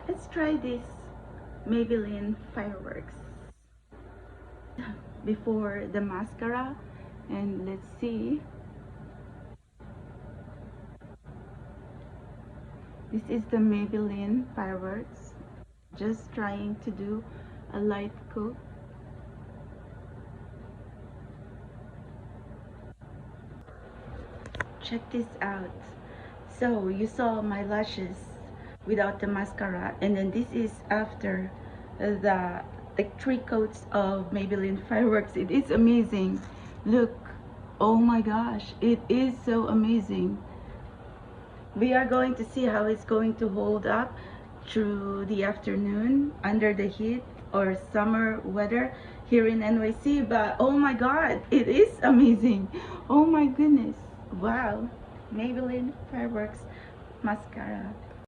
Let's try this Maybelline fireworks before the mascara, and let's see. This is the Maybelline fireworks. Just trying to do a light coat. Check this out. So you saw my lashes without the mascara, and then this is after the 3 coats of Maybelline fireworks. It is amazing. Look, oh my gosh, it is so amazing. We are going to see how it's going to hold up through the afternoon under the heat or summer weather here in NYC. But oh my god, it is amazing. Oh my goodness. Wow. Maybelline fireworks mascara.